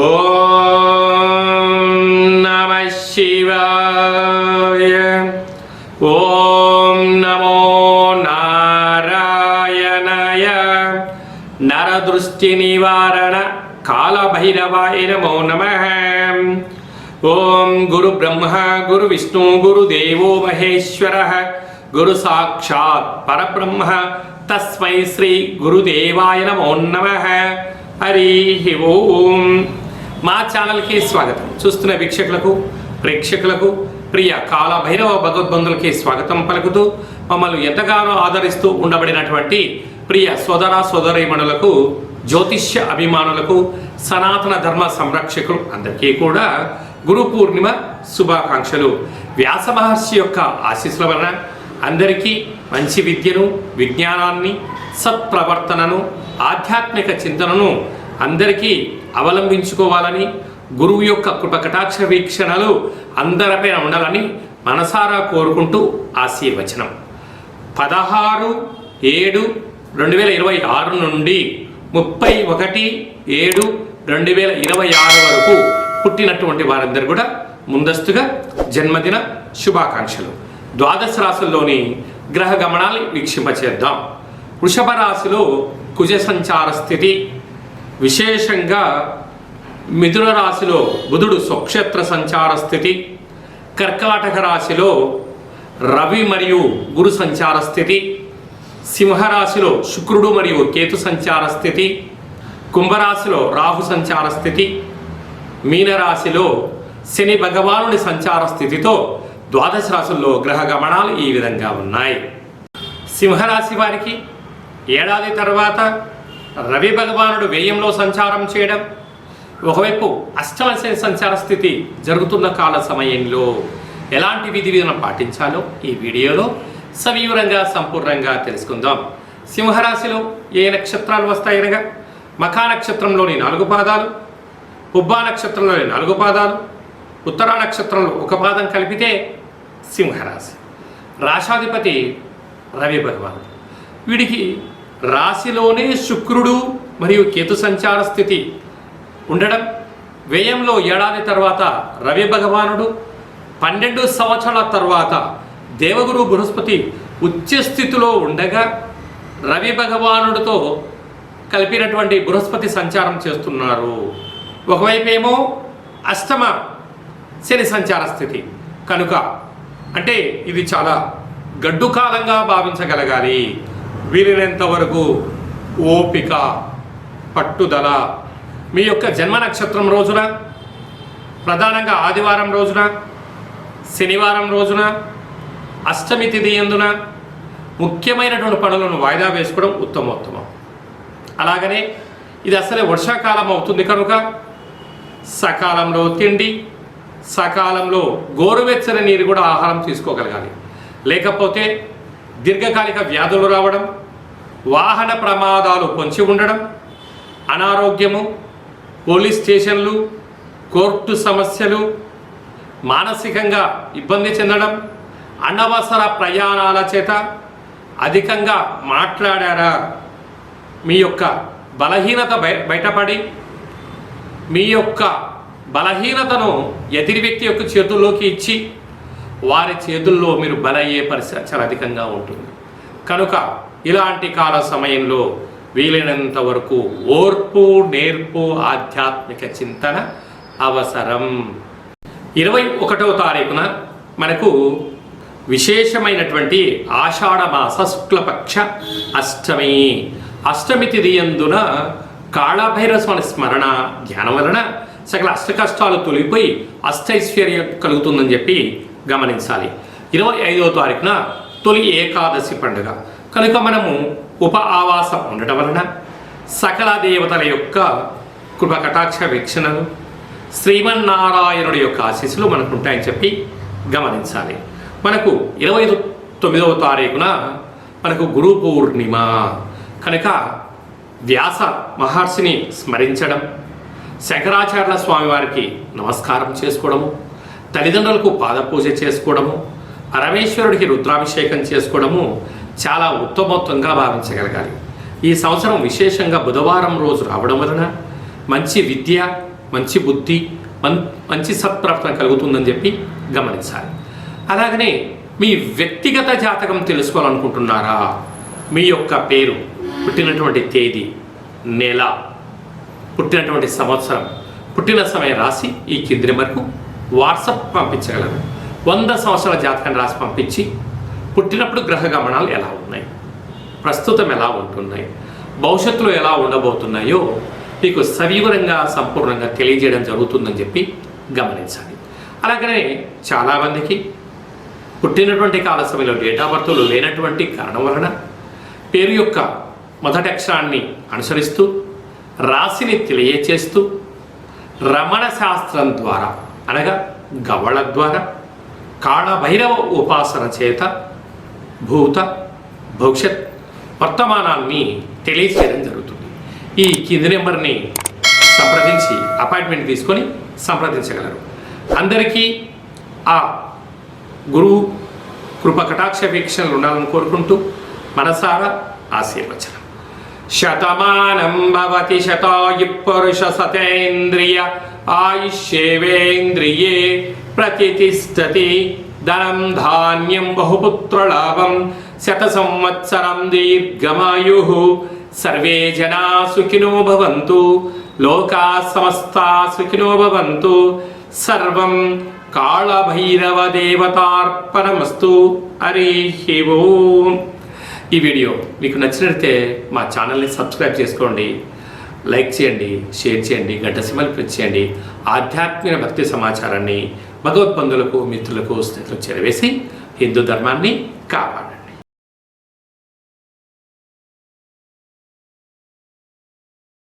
ఓం నమః శివాయ. ఓం నమో నారాయణాయ. నరదృష్టి నివారణ కాళభైరవాయ నమో నమః. ఓం గురు బ్రహ్మ గురు విష్ణు గురుదేవో మహేశ్వరః గురు సాక్షాత్ పరబ్రహ్మ తస్మై శ్రీ గురుదేవాయ నమో నమః. హరి ఓం. మా ఛానల్కి స్వాగతం. చూస్తున్న వీక్షకులకు ప్రేక్షకులకు ప్రియ కాళభైరవ భగవద్బంధులకి స్వాగతం పలుకుతూ మమ్మల్ని ఎంతగానో ఆదరిస్తూ ఉండబడినటువంటి ప్రియ సోదర సోదరీమణులకు, జ్యోతిష్య అభిమానులకు, సనాతన ధర్మ సంరక్షకులు అందరికీ కూడా గురు పూర్ణిమ శుభాకాంక్షలు. వ్యాస మహర్షి యొక్క ఆశీస్సుల వలన అందరికీ మంచి విద్యను, విజ్ఞానాన్ని, సత్ప్రవర్తనను, ఆధ్యాత్మిక చింతనను అందరికీ అవలంబించుకోవాలని, గురువు యొక్క కృపకటాక్ష వీక్షణలు అందరిపైన ఉండాలని మనసారా కోరుకుంటూ ఆశీర్వచనం. 16/7/2026 నుండి 31/7/2026 వరకు పుట్టినటువంటి వారందరూ కూడా ముందస్తుగా జన్మదిన శుభాకాంక్షలు. ద్వాదశ రాశుల్లోని గ్రహ గమనాలు వీక్షింపచేద్దాం. వృషభ రాశిలో కుజ సంచార స్థితి, విశేషంగా మిథున రాశిలో బుధుడు స్వక్షేత్ర సంచార స్థితి, కర్కాటక రాశిలో రవి మరియు గురు సంచార స్థితి, సింహరాశిలో శుక్రుడు మరియు కేతు సంచార స్థితి, కుంభరాశిలో రాహు సంచార స్థితి, మీనరాశిలో శని భగవానుడి సంచార స్థితితో ద్వాదశ రాశుల్లో గ్రహ గమనాలు ఈ విధంగా ఉన్నాయి. సింహరాశి వారికి ఏడాది తర్వాత రవి భగవానుడు వ్యయంలో సంచారం చేయడం, ఒకవైపు అష్టమ శని సంచార స్థితి జరుగుతున్న కాల సమయంలో ఎలాంటి విధి విధానం పాటించాలో ఈ వీడియోలో సవివరంగా సంపూర్ణంగా తెలుసుకుందాం. సింహరాశిలో ఏ నక్షత్రాలు వస్తాయనగా మఖా నక్షత్రంలోని 4 పాదాలు, పుబ్బా నక్షత్రంలోని 4 పాదాలు, ఉత్తరా నక్షత్రంలో 1 పాదం కలిపితే సింహరాశి. రాశాధిపతి రవి భగవానుడు. వీడికి రాశిలోనే శుక్రుడు మరియు కేతు సంచార స్థితి ఉండడం, వ్యయంలో ఏడాది తర్వాత రవి భగవానుడు, 12 సంవత్సరాల తర్వాత దేవగురు బృహస్పతి ఉచ్చస్థితిలో ఉండగా రవి భగవానుడితో కలిపినటువంటి బృహస్పతి సంచారం చేస్తున్నారు. ఒకవైపు ఏమో అష్టమ శని సంచార స్థితి కనుక అంటే ఇది చాలా గడ్డు కాలంగా భావించగలగాలి. వీలైనంత వరకు ఓపిక, పట్టుదల. మీ యొక్క జన్మ నక్షత్రం రోజున, ప్రధానంగా ఆదివారం రోజున, శనివారం రోజున, అష్టమి తిథి యందున ముఖ్యమైనటువంటి పనులను వాయిదా వేసుకోవడం ఉత్తమోత్తమం. అలాగనే ఇది అసలే వర్షాకాలం అవుతుంది కనుక సకాలంలో తిండి, సకాలంలో గోరువెచ్చని నీరు కూడా ఆహారం తీసుకోగలగాలి. లేకపోతే దీర్ఘకాలిక వ్యాధులు రావడం, వాహన ప్రమాదాలు పొంచి ఉండడం, అనారోగ్యము, పోలీస్ స్టేషన్లు, కోర్టు సమస్యలు, మానసికంగా ఇబ్బంది చెందడం, అనవసర ప్రయాణాల చేత అధికంగా మాట్లాడారా, మీ యొక్క బలహీనత బయటపడి మీ యొక్క బలహీనతను ఎదుటి వ్యక్తి యొక్క చేతుల్లోకి ఇచ్చి వారి చేతుల్లో మీరు బలయ్యే పరిస్థితి చాలా అధికంగా ఉంటుంది. కనుక ఇలాంటి కాల సమయంలో వీలైనంత వరకు ఓర్పు, నేర్పు, ఆధ్యాత్మిక చింతన అవసరం. 21వ తారీఖున మనకు విశేషమైనటువంటి ఆషాఢ మాస శుక్లపక్ష అష్టమి. అష్టమి తిథి యందున కాళభైరవ స్వామి స్మరణ ధ్యానం వలన సకల అష్ట కష్టాలు తొలిగిపోయి అష్టైశ్వర్యం కలుగుతుందని చెప్పి గమనించాలి. 25వ తారీఖున తొలి ఏకాదశి పండుగ కనుక మనము ఉప ఆవాసం ఉండటం వలన సకల దేవతల యొక్క కృప కటాక్ష వీక్షణలు, శ్రీమన్నారాయణుడి యొక్క ఆశీస్సులు మనకు ఉంటాయని చెప్పి గమనించాలి. మనకు 29వ తారీఖున మనకు గురు పూర్ణిమ కనుక వ్యాస మహర్షిని స్మరించడం, శంకరాచార్యుల స్వామివారికి నమస్కారం చేసుకోవడము, తల్లిదండ్రులకు పాదపూజ చేసుకోవడము, పరమేశ్వరుడికి రుద్రాభిషేకం చేసుకోవడము చాలా ఉత్తమోత్తంగా భావించగలగాలి. ఈ సంవత్సరం విశేషంగా బుధవారం రోజు రావడం వలన మంచి విద్య, మంచి బుద్ధి మంచి సత్ప్రాప్తం కలుగుతుందని చెప్పి గమనించాలి. అలాగనే మీ వ్యక్తిగత జాతకం తెలుసుకోవాలనుకుంటున్నారా? మీ యొక్క పేరు, పుట్టినటువంటి తేదీ, నెల, పుట్టినటువంటి సంవత్సరం, పుట్టిన సమయం రాసి ఈ కింది నెంబర్కు వాట్సాప్ పంపించగలరు. 100 సంవత్సరాల జాతకాన్ని రాసి పంపించి పుట్టినప్పుడు గ్రహ గమనాలు ఎలా ఉన్నాయి, ప్రస్తుతం ఎలా ఉంటున్నాయి, భవిష్యత్తులో ఎలా ఉండబోతున్నాయో మీకు సవివరంగా సంపూర్ణంగా తెలియజేయడం జరుగుతుందని చెప్పి గమనించాలి. అలాగనే చాలామందికి పుట్టినటువంటి కాల సమయంలో డేట్ ఆఫ్ బర్త్లు లేనటువంటి కారణం వలన పేరు యొక్క మొదటి అక్షరాన్ని అనుసరిస్తూ రాశిని తెలియచేస్తూ రమణ శాస్త్రం ద్వారా అనగా గవళ ద్వారా కాళభైరవ ఉపాసన చేత భూత భవిష్యత్ వర్తమానాన్ని తెలియచేయడం జరుగుతుంది. ఈ కింది నెంబర్ని సంప్రదించి అపాయింట్మెంట్ తీసుకొని సంప్రదించగలరు. అందరికీ ఆ గురువు కృప కటాక్ష వీక్షణలు ఉండాలని కోరుకుంటూ మనసారా ఆశీర్వచనం. శతమానం భవతి శతాయు పురుష సతేంద్రియ ఆయుష్యేవేంద్రియే ప్రతిష్టతి ధనం ధాన్యం బహుపుత్రలాభం శత సంవత్సరం దీర్ఘమాయు. సర్వే జనా సుఖినో భవంతు, లోకా సమస్తా సుఖినో భవంతు. సర్వం కాళభైరవ దేవతార్పణమస్తు. హరి ఓం. ఈ వీడియో మీకు నచ్చినట్లయితే మా ఛానల్ని సబ్స్క్రైబ్ చేసుకోండి, లైక్ చేయండి, షేర్ చేయండి, గంట సింబల్ ప్రెస్ చేయండి. ఆధ్యాత్మిక భక్తి సమాచారాన్ని భగవద్బంధులకు, మిత్రులకు, స్నేహితులకు చేరవేసి హిందూ ధర్మాన్ని